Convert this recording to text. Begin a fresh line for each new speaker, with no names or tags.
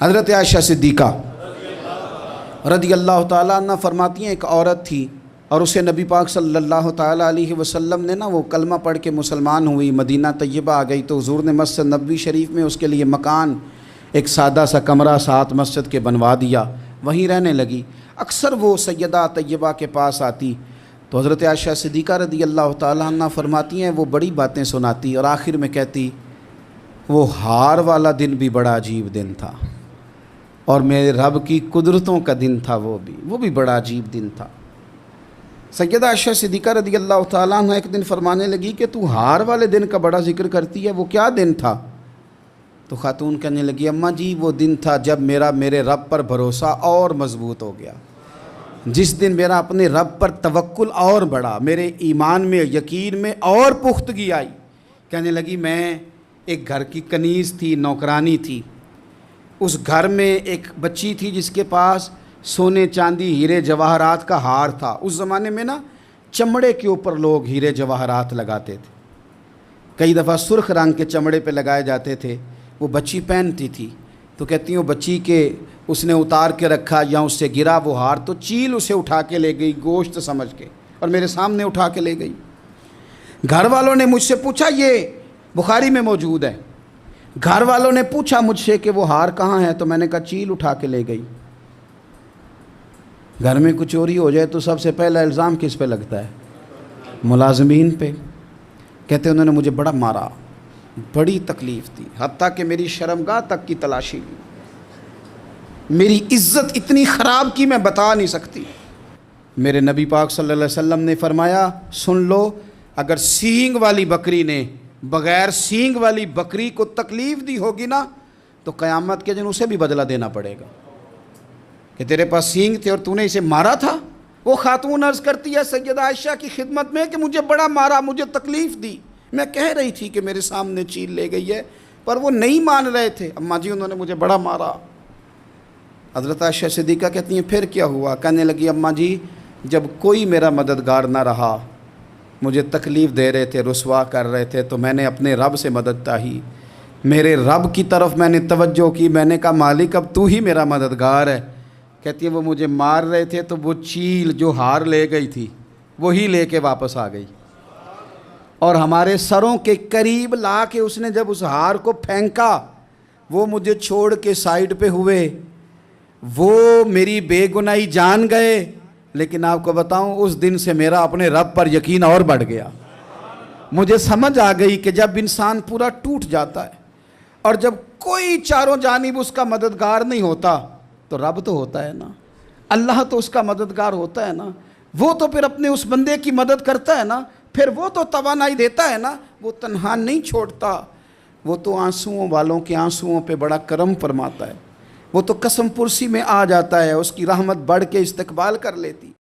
حضرت عائشہ صدیقہ رضی اللہ تعالیٰ عنہ فرماتی ہیں ایک عورت تھی اور اسے نبی پاک صلی اللہ تعالیٰ علیہ وسلم نے وہ کلمہ پڑھ کے مسلمان ہوئی، مدینہ طیبہ آ گئی تو حضور نے مسجد نبوی شریف میں اس کے لیے مکان، ایک سادہ سا کمرہ ساتھ مسجد کے بنوا دیا، وہیں رہنے لگی۔ اکثر وہ سیدہ طیبہ کے پاس آتی تو حضرت عائشہ صدیقہ رضی اللہ تعالیٰ عنہ فرماتی ہیں وہ بڑی باتیں سناتی اور آخر میں کہتی وہ ہار والا دن بھی بڑا عجیب دن تھا اور میرے رب کی قدرتوں کا دن تھا، وہ بھی بڑا عجیب دن تھا۔ سیدہ عائشہ صدیقہ رضی اللہ تعالیٰ عنہ ایک دن فرمانے لگی کہ تو ہار والے دن کا بڑا ذکر کرتی ہے، وہ کیا دن تھا؟ تو خاتون کہنے لگی اماں جی وہ دن تھا جب میرے رب پر بھروسہ اور مضبوط ہو گیا، جس دن میرا اپنے رب پر توکل اور بڑھا، میرے ایمان میں یقین میں اور پختگی آئی۔ کہنے لگی میں ایک گھر کی کنیز تھی، نوکرانی تھی، اس گھر میں ایک بچی تھی جس کے پاس سونے چاندی ہیرے جواہرات کا ہار تھا۔ اس زمانے میں چمڑے کے اوپر لوگ ہیرے جواہرات لگاتے تھے، کئی دفعہ سرخ رنگ کے چمڑے پہ لگائے جاتے تھے، وہ بچی پہنتی تھی تو کہتی ہوں بچی کے اس نے اتار کے رکھا یا اس سے گرا وہ ہار تو چیل اسے اٹھا کے لے گئی گوشت سمجھ کے اور میرے سامنے اٹھا کے لے گئی۔ گھر والوں نے مجھ سے پوچھا، یہ بخاری میں موجود ہے، گھر والوں نے پوچھا مجھ سے کہ وہ ہار کہاں ہے تو میں نے کہا چیل اٹھا کے لے گئی۔ گھر میں کچھ چوری ہو جائے تو سب سے پہلا الزام کس پہ لگتا ہے؟ ملازمین پہ۔ کہتے انہوں نے مجھے بڑا مارا، بڑی تکلیف تھی، حتیٰ کہ میری شرمگاہ تک کی تلاشی لی، میری عزت اتنی خراب کی میں بتا نہیں سکتی۔ میرے نبی پاک صلی اللہ علیہ وسلم نے فرمایا سن لو، اگر سینگ والی بکری نے بغیر سینگ والی بکری کو تکلیف دی ہوگی تو قیامت کے دن اسے بھی بدلہ دینا پڑے گا کہ تیرے پاس سینگ تھے اور تو نے اسے مارا تھا۔ وہ خاتون عرض کرتی ہے سیدہ عائشہ کی خدمت میں کہ مجھے بڑا مارا، مجھے تکلیف دی، میں کہہ رہی تھی کہ میرے سامنے چیل لے گئی ہے پر وہ نہیں مان رہے تھے، اماں جی انہوں نے مجھے بڑا مارا۔ حضرت عائشہ صدیقہ کہتی ہیں پھر کیا ہوا؟ کہنے لگی اماں جی جب کوئی میرا مددگار نہ رہا، مجھے تکلیف دے رہے تھے، رسوا کر رہے تھے، تو میں نے اپنے رب سے مدد چاہی، میرے رب کی طرف میں نے توجہ کی، میں نے کہا مالک اب تو ہی میرا مددگار ہے۔ کہتی ہے وہ مجھے مار رہے تھے تو وہ چیل جو ہار لے گئی تھی وہی لے کے واپس آ گئی اور ہمارے سروں کے قریب لا کے اس نے جب اس ہار کو پھینکا وہ مجھے چھوڑ کے سائیڈ پہ ہوئے، وہ میری بے گناہی جان گئے، لیکن آپ کو بتاؤں اس دن سے میرا اپنے رب پر یقین اور بڑھ گیا۔ مجھے سمجھ آ گئی کہ جب انسان پورا ٹوٹ جاتا ہے اور جب کوئی چاروں جانب اس کا مددگار نہیں ہوتا تو رب تو ہوتا ہے نا، اللہ تو اس کا مددگار ہوتا ہے نا، وہ تو پھر اپنے اس بندے کی مدد کرتا ہے نا، پھر وہ تو توانائی دیتا ہے نا، وہ تنہا نہیں چھوڑتا، وہ تو آنسوؤں والوں کے آنسوؤں پہ بڑا کرم فرماتا ہے، وہ تو قسم پرسی میں آ جاتا ہے، اس کی رحمت بڑھ کے استقبال کر لیتی۔